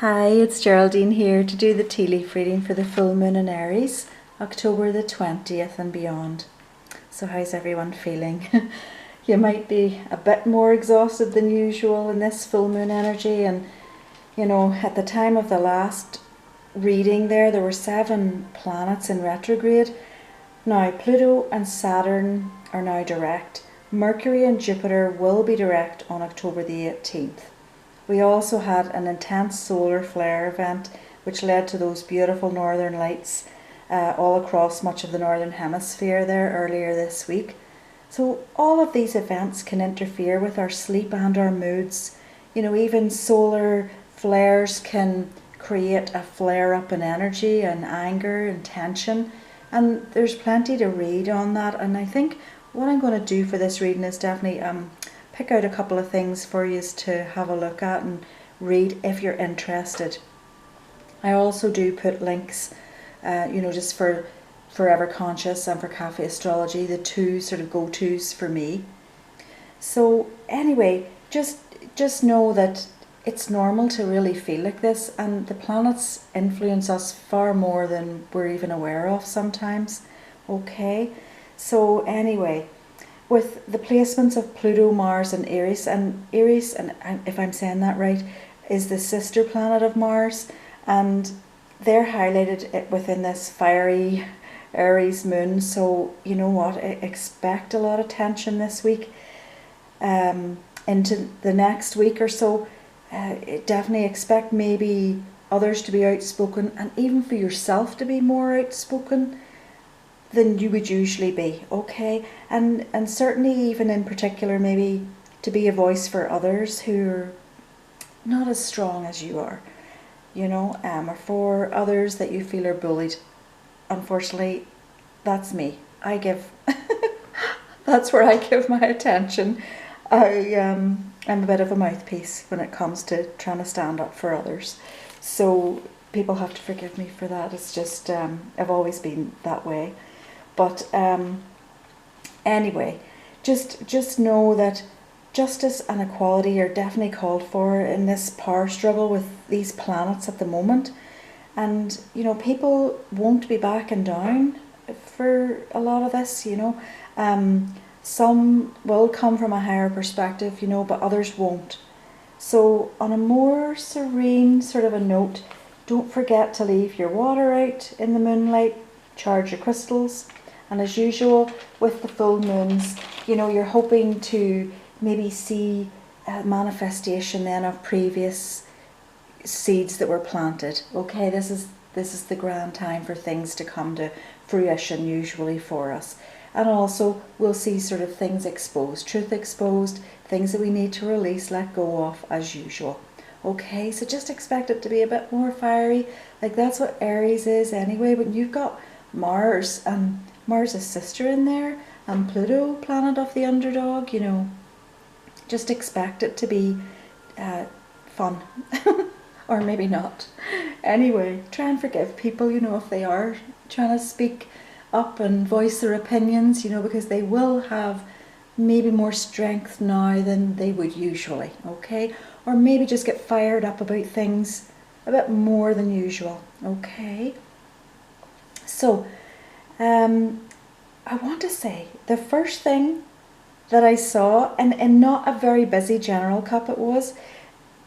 Hi, it's Geraldine here to do the tea leaf reading for the full moon in Aries, October the 20th and beyond. So how's everyone feeling? You might be a bit more exhausted than usual in this full moon energy, and you know, at the time of the last reading there were 7 planets in retrograde. Now Pluto and Saturn are now direct. Mercury and Jupiter will be direct on October the 18th. We also had an intense solar flare event which led to those beautiful northern lights all across much of the northern hemisphere there earlier this week. So all of these events can interfere with our sleep and our moods. You know, even solar flares can create a flare up in energy and anger and tension, and there's plenty to read on that. And I think what I'm going to do for this reading is definitely pick out a couple of things for you to have a look at and read if you're interested. I also do put links, just for Forever Conscious and for Cafe Astrology, the two sort of go-tos for me. So anyway, just know that it's normal to really feel like this, and the planets influence us far more than we're even aware of sometimes. Okay, so anyway, with the placements of Pluto, Mars and Aries, and if I'm saying that right, is the sister planet of Mars, and they're highlighted within this fiery Aries moon. So you know what, expect a lot of tension this week, into the next week or so. Definitely expect maybe others to be outspoken, and even for yourself to be more outspoken than you would usually be, okay? And certainly even in particular maybe to be a voice for others who are not as strong as you are, or for others that you feel are bullied. Unfortunately, that's me. That's where I give my attention. I'm a bit of a mouthpiece when it comes to trying to stand up for others. So people have to forgive me for that. It's just, I've always been that way. But anyway, just know that justice and equality are definitely called for in this power struggle with these planets at the moment. And, people won't be backing down for a lot of this, Some will come from a higher perspective, but others won't. So on a more serene sort of a note, don't forget to leave your water out in the moonlight, charge your crystals. And as usual with the full moons, you're hoping to maybe see a manifestation then of previous seeds that were planted. Okay, this is the grand time for things to come to fruition usually for us. And also we'll see sort of things exposed, truth exposed, things that we need to release, let go of as usual. Okay, so just expect it to be a bit more fiery. Like that's what Aries is anyway. But you've got Mars and Mars' sister in there, and Pluto, planet of the underdog, just expect it to be fun. Or maybe not. Anyway, try and forgive people, if they are trying to speak up and voice their opinions, because they will have maybe more strength now than they would usually, okay? Or maybe just get fired up about things a bit more than usual, okay? So, I want to say the first thing that I saw, and not a very busy general cup it was,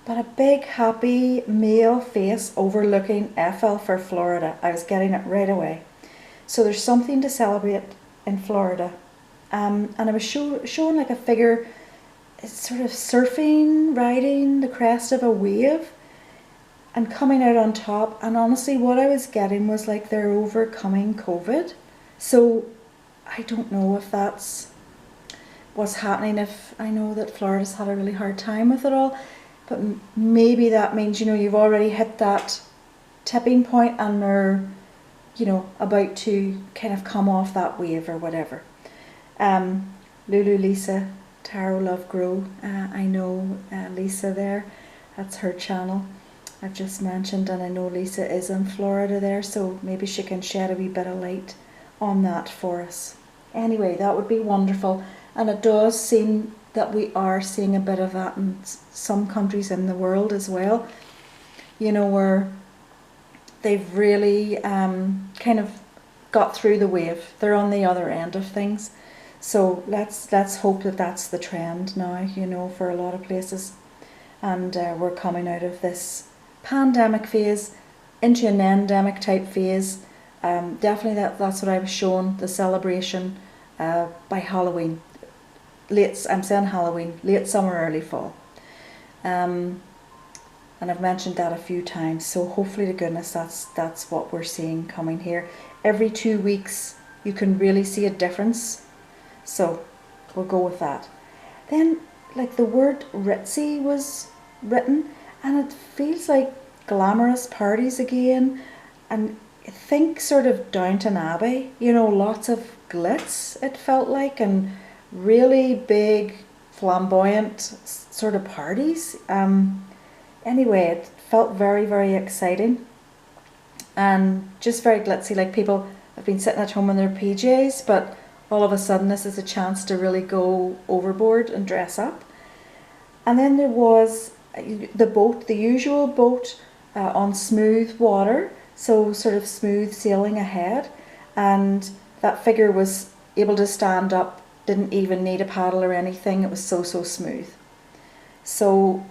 but a big happy male face overlooking FL for Florida. I was getting it right away. So there's something to celebrate in Florida. And I was showing like a figure, sort of surfing, riding the crest of a wave and coming out on top. And honestly, what I was getting was like they're overcoming COVID. So I don't know if that's what's happening, if I know that Florida's had a really hard time with it all. But maybe that means, you've already hit that tipping point and they're, about to kind of come off that wave or whatever. Lulu Lisa, Tarot Love Grow, I know Lisa there, that's her channel I've just mentioned, and I know Lisa is in Florida there, so maybe she can shed a wee bit of light on that for us. Anyway, that would be wonderful, and it does seem that we are seeing a bit of that in some countries in the world as well. you know, where they've really kind of got through the wave. They're on the other end of things. So let's hope that that's the trend now, you know, for a lot of places. And we're coming out of this pandemic phase into an endemic type phase. Definitely that's what I was shown, the celebration by Halloween. I'm saying Halloween, late summer, early fall. And I've mentioned that a few times, so hopefully to goodness that's what we're seeing coming here. Every 2 weeks you can really see a difference, so we'll go with that. Then, like, the word ritzy was written, and it feels like glamorous parties again, and I think sort of Downton Abbey, you know, lots of glitz it felt like, and really big flamboyant sort of parties. Anyway, it felt very, very exciting and just very glitzy, like people have been sitting at home in their PJs, but all of a sudden this is a chance to really go overboard and dress up. And then there was the boat, the usual boat on smooth water, so sort of smooth sailing ahead, and that figure was able to stand up, didn't even need a paddle or anything, it was so smooth. So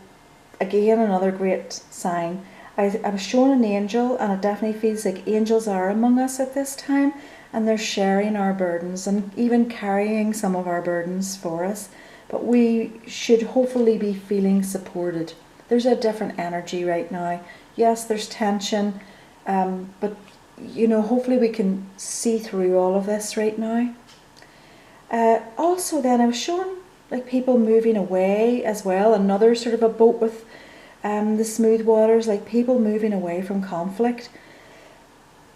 again, another great sign. I was shown an angel, and it definitely feels like angels are among us at this time, and they're sharing our burdens and even carrying some of our burdens for us. But we should hopefully be feeling supported. There's a different energy right now. Yes, there's tension, but you know, hopefully we can see through all of this right now. Also then I was shown like people moving away as well, another sort of a boat with the smooth waters, like people moving away from conflict.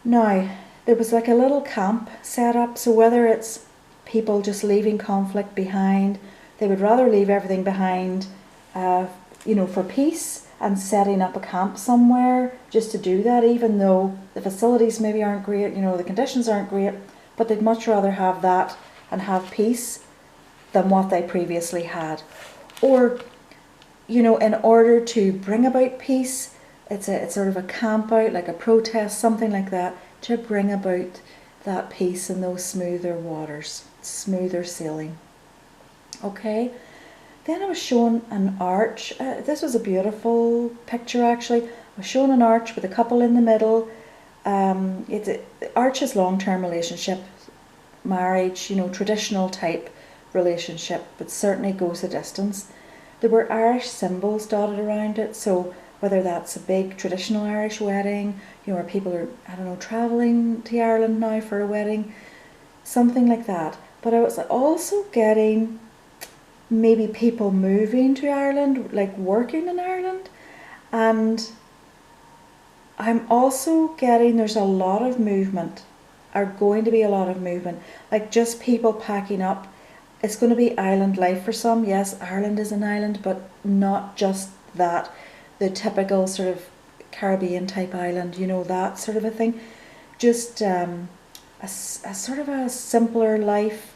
Now, there was like a little camp set up, so whether it's people just leaving conflict behind, they would rather leave everything behind, you know, for peace, and setting up a camp somewhere just to do that, even though the facilities maybe aren't great, you know, the conditions aren't great, but they'd much rather have that and have peace than what they previously had. Or, you know, in order to bring about peace, it's sort of a camp out, like a protest, something like that, to bring about that peace in those smoother waters, smoother sailing. Okay, then I was shown an arch. This was a beautiful picture actually. I was shown an arch with a couple in the middle. Arch is long-term relationship, marriage, you know, traditional type relationship, but certainly goes a distance. There were Irish symbols dotted around it, so whether that's a big traditional Irish wedding, you know, where people are, I don't know, travelling to Ireland now for a wedding, something like that. But I was also getting maybe people moving to Ireland, like working in Ireland, and I'm also getting there's a lot of movement, are going to be a lot of movement, like just people packing up. It's going to be island life for some. Yes, Ireland is an island, but not just that, the typical sort of Caribbean type island, you know, that sort of a thing. Just a sort of a simpler life,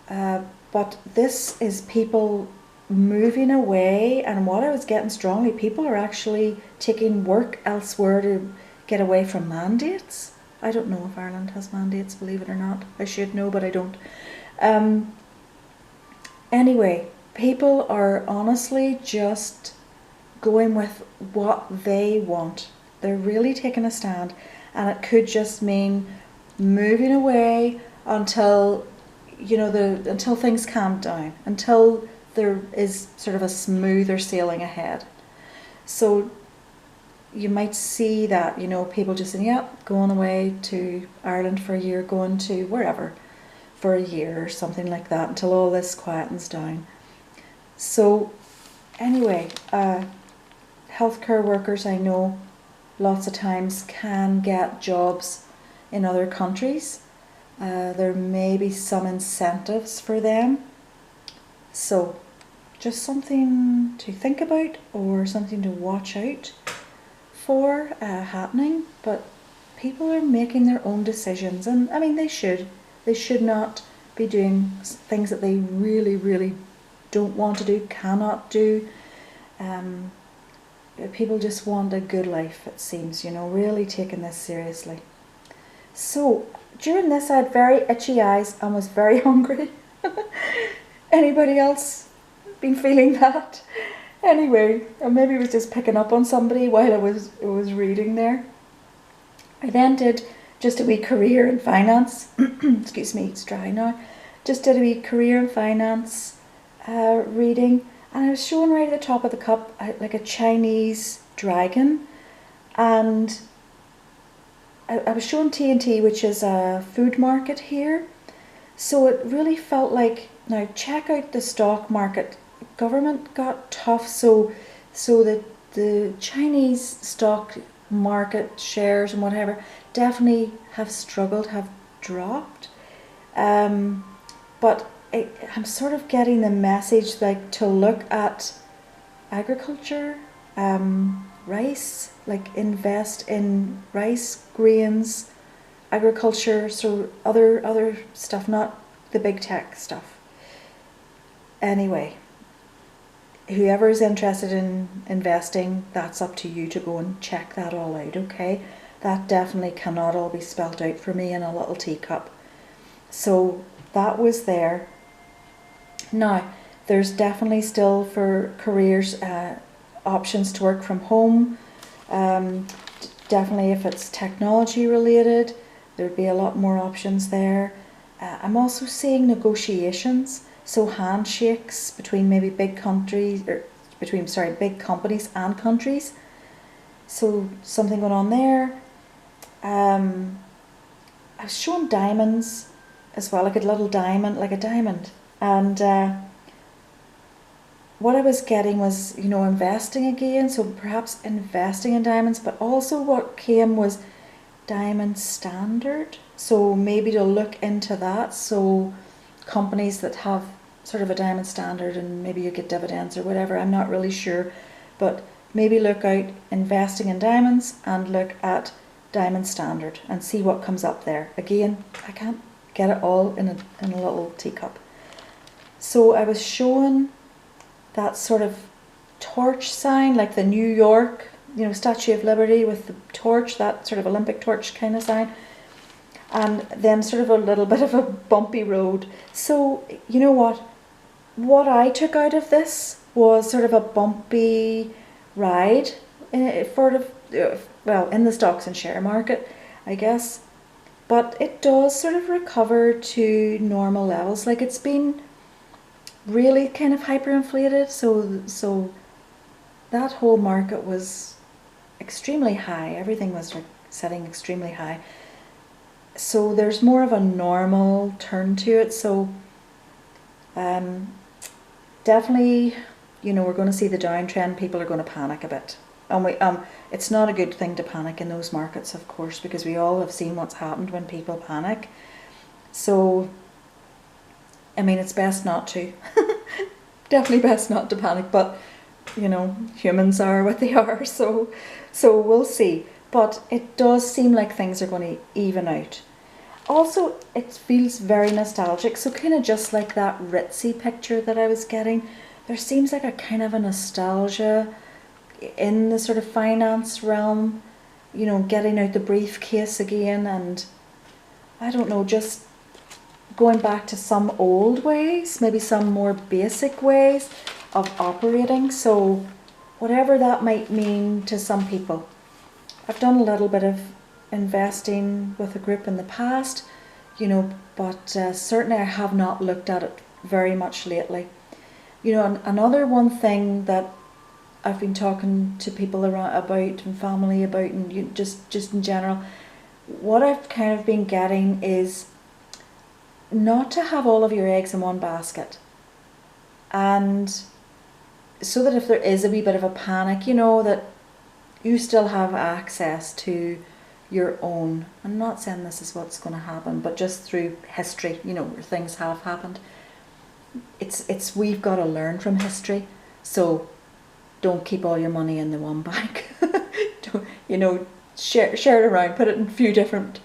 but this is people moving away, and what I was getting strongly, people are actually taking work elsewhere to get away from mandates. I don't know if Ireland has mandates, believe it or not. I should know, but I don't. Anyway, people are honestly just going with what they want. They're really taking a stand, and it could just mean moving away until, you know, until things calm down, until there is sort of a smoother sailing ahead. So you might see that, you know, people just saying, yeah, going away to Ireland for a year, going to wherever for a year or something like that, until all this quietens down. So anyway, healthcare workers, I know, lots of times can get jobs in other countries. There may be some incentives for them. So just something to think about, or something to watch out for happening. But people are making their own decisions, and I mean they should not be doing things that they really don't want to do, cannot do. people just want a good life, it seems, you know, really taking this seriously. So during this I had very itchy eyes and was very hungry. Anybody else been feeling that? Anyway, or maybe it was just picking up on somebody while I was reading there. I then did just a wee career in finance. Excuse me, it's dry now. Just did a wee career in finance reading, and I was showing right at the top of the cup like a Chinese dragon, and I was showing T&T, which is a food market here. So it really felt like, now check out the stock market. Government got tough, so that the Chinese stock market shares and whatever definitely have struggled, have dropped. But I'm sort of getting the message like to look at agriculture, rice, like invest in rice, grains, agriculture, so other stuff, not the big tech stuff. Anyway, whoever is interested in investing, that's up to you to go and check that all out, okay? That definitely cannot all be spelt out for me in a little teacup. So that was there. Now, there's definitely still for careers options to work from home. Definitely if it's technology related, there'd be a lot more options there. I'm also seeing negotiations. So handshakes between maybe big countries, or big companies and countries. So something going on there. I was shown diamonds as well, like a little diamond, like a diamond. And what I was getting was, you know, investing again. So perhaps investing in diamonds, but also what came was diamond standard. So maybe to look into that. So companies that have sort of a diamond standard and maybe you get dividends or whatever, I'm not really sure, but maybe look out investing in diamonds and look at diamond standard and see what comes up there. Again, I can't get it all in a little teacup. So I was shown that sort of torch sign, like the New York, you know, Statue of Liberty with the torch, that sort of Olympic torch kind of sign. And then sort of a little bit of a bumpy road. So, you know what I took out of this was sort of a bumpy ride in the stocks and share market, I guess. But it does sort of recover to normal levels. Like it's been really kind of hyperinflated. So that whole market was extremely high. Everything was like setting extremely high. So there's more of a normal turn to it. So definitely, you know, we're going to see the downtrend. People are going to panic a bit. And it's not a good thing to panic in those markets, of course, because we all have seen what's happened when people panic. So, I mean, it's best not to. Definitely best not to panic, but, you know, humans are what they are, so we'll see. But it does seem like things are going to even out. Also, it feels very nostalgic, so kind of just like that ritzy picture that I was getting, there seems like a kind of a nostalgia in the sort of finance realm, you know, getting out the briefcase again, and I don't know, just going back to some old ways, maybe some more basic ways of operating. So whatever that might mean to some people. I've done a little bit of investing with a group in the past, you know, but certainly I have not looked at it very much lately. You know, another one thing that I've been talking to people around about and family about, and just in general, what I've kind of been getting is not to have all of your eggs in one basket, and so that if there is a wee bit of a panic, you know, that you still have access to your own. I'm not saying this is what's going to happen, but just through history, you know, where things have happened. It's we've got to learn from history. So don't keep all your money in the one bank. Don't, you know, share it around, put it in a few different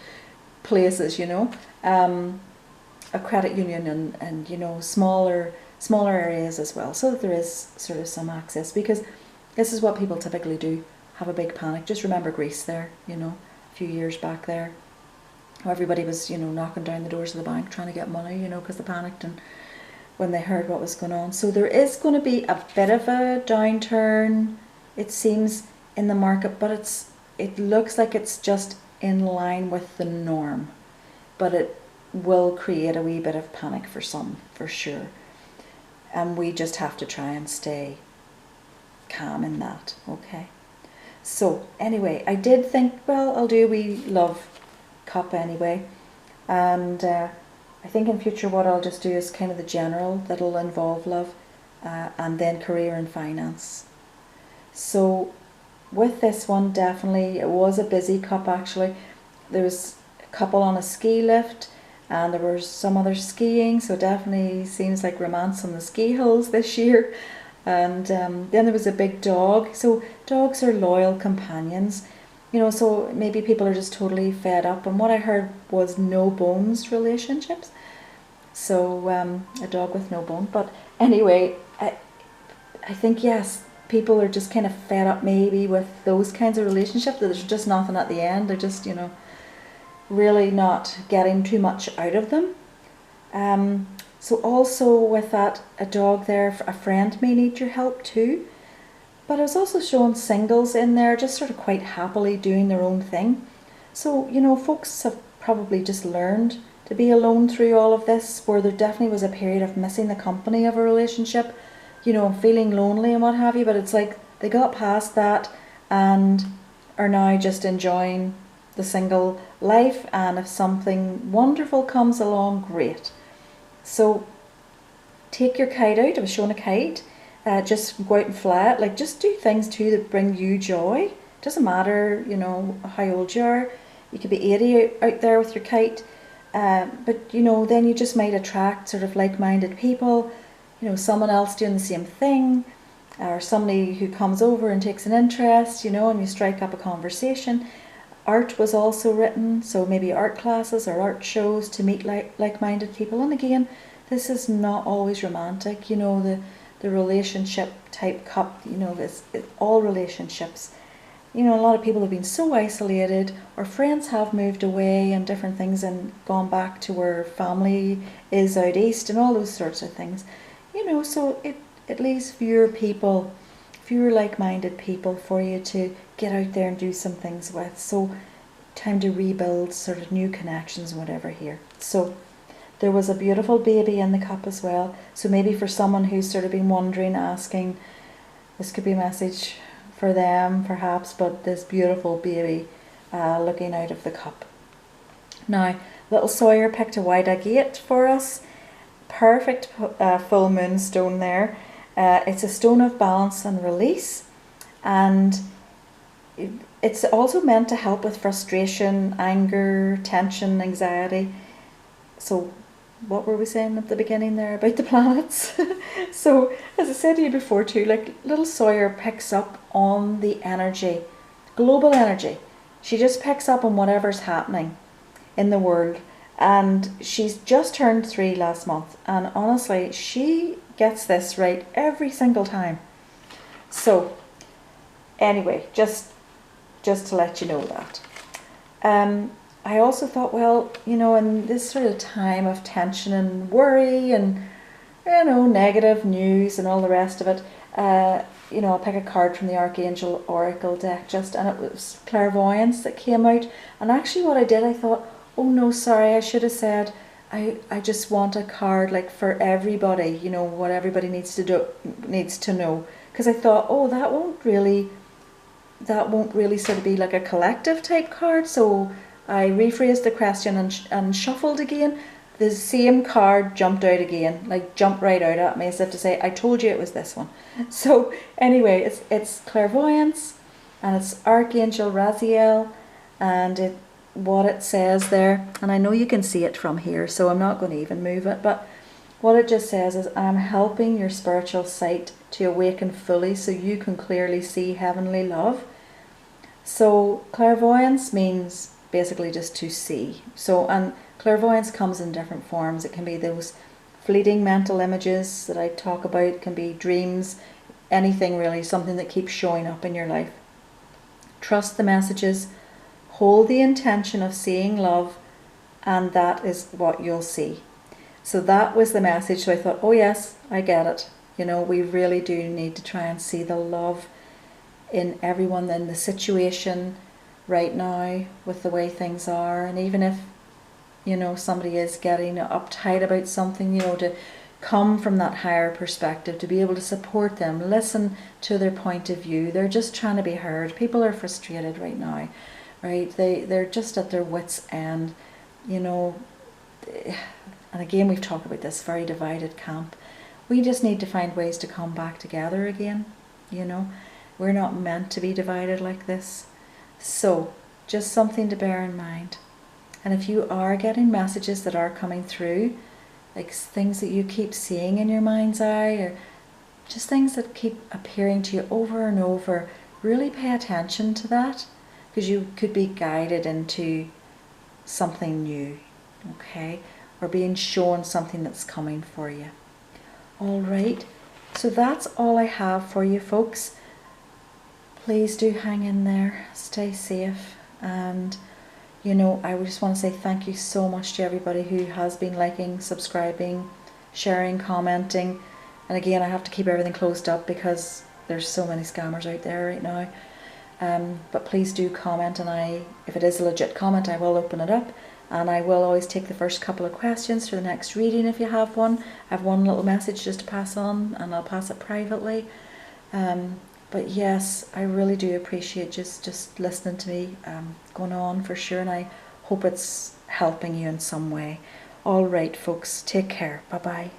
places, you know. A credit union and you know, smaller areas as well, so that there is sort of some access, because This is what people typically do, have a big panic. Just remember Greece there, you know, a few years back there. Everybody was, you know, knocking down the doors of the bank trying to get money, you know, because they panicked and when they heard what was going on. So there is going to be a bit of a downturn, it seems, in the market, but it looks like it's just in line with the norm. But it will create a wee bit of panic for some, for sure. And we just have to try and stay calm in that, okay? So anyway, I did think, well, I'll do a wee love cup anyway. And I think in future what I'll just do is kind of the general that'll involve love, and then career and finance. So with this one, definitely, it was a busy cup actually. There was a couple on a ski lift, and there was some other skiing, so definitely seems like romance on the ski hills this year. And then there was a big dog. So dogs are loyal companions, you know, so maybe people are just totally fed up. And what I heard was no bones relationships. So a dog with no bone. But anyway, I think, yes, people are just kind of fed up maybe with those kinds of relationships. There's just nothing at the end. They're just, you know, really not getting too much out of them. So also with that, a dog there, a friend may need your help too. But I was also showing singles in there, just sort of quite happily doing their own thing. So, you know, folks have probably just learned to be alone through all of this, where there definitely was a period of missing the company of a relationship, you know, feeling lonely and what have you. But it's like they got past that and are now just enjoying the single life. And if something wonderful comes along, great. So take your kite out. I was showing a kite. Just go out and fly it. Like, just do things too that bring you joy. Doesn't matter, you know, how old you are. You could be 80 out there with your kite. But, you know, then you just might attract sort of like-minded people. You know, someone else doing the same thing. Or somebody who comes over and takes an interest, you know, and you strike up a conversation. Art was also written, so maybe art classes or art shows to meet like-minded people. And again, this is not always romantic, you know, the relationship type cup, you know, it's all relationships. You know, a lot of people have been so isolated, or friends have moved away and different things and gone back to where family is out east and all those sorts of things. You know, so it leaves fewer people, fewer like-minded people for you to get out there and do some things with. So time to rebuild sort of new connections and whatever here. So there was a beautiful baby in the cup as well. So maybe for someone who's sort of been wondering, asking, this could be a message for them perhaps, but this beautiful baby looking out of the cup. Now, little Sawyer picked a White Agate for us. Perfect full moon stone there. It's a stone of balance and release, and it's also meant to help with frustration, anger, tension, anxiety. So what were we saying at the beginning there about the planets? So as I said to you before too, like little Sawyer picks up on the energy, global energy. She just picks up on whatever's happening in the world. And she's just turned 3 last month, and honestly she gets this right every single time. So anyway, just to let you know that. I also thought, well, you know, in this sort of time of tension and worry and, you know, negative news and all the rest of it, you know, I'll pick a card from the Archangel Oracle deck and it was clairvoyance that came out. And actually what I did, I thought, oh no, sorry, I should have said I just want a card like for everybody, you know, what everybody needs to know. Because I thought, oh, that won't really sort of be like a collective type card. So I rephrased the question and shuffled again. The same card jumped out again, like jumped right out at me as if to say, I told you it was this one. So anyway, it's clairvoyance, and it's Archangel Raziel, and what it says there, and I know you can see it from here, so I'm not going to even move it, but what it just says is, I'm helping your spiritual sight to awaken fully so you can clearly see heavenly love. So clairvoyance means basically just to see. So, and clairvoyance comes in different forms. It can be those fleeting mental images that I talk about, it can be dreams, anything really, something that keeps showing up in your life. Trust the messages, hold the intention of seeing love, and that is what you'll see. So that was the message. So I thought, oh yes, I get it. You know, we really do need to try and see the love in everyone, in the situation right now with the way things are. And even if, you know, somebody is getting uptight about something, you know, to come from that higher perspective, to be able to support them, listen to their point of view. They're just trying to be heard. People are frustrated right now, right? They're just at their wits' end, you know. And again, we've talked about this very divided camp. We just need to find ways to come back together again, you know. We're not meant to be divided like this. So, just something to bear in mind. And if you are getting messages that are coming through, like things that you keep seeing in your mind's eye, or just things that keep appearing to you over and over, really pay attention to that, because you could be guided into something new, okay? Or being shown something that's coming for you. All right, so that's all I have for you, folks. Please do hang in there, stay safe, and you know, I just want to say thank you so much to everybody who has been liking, subscribing, sharing, commenting. And again, I have to keep everything closed up because there's so many scammers out there right now. But please do comment, and if it is a legit comment, I will open it up. And I will always take the first couple of questions for the next reading if you have one. I have one little message just to pass on, and I'll pass it privately. But yes, I really do appreciate just listening to me going on for sure, and I hope it's helping you in some way. All right, folks, take care. Bye-bye.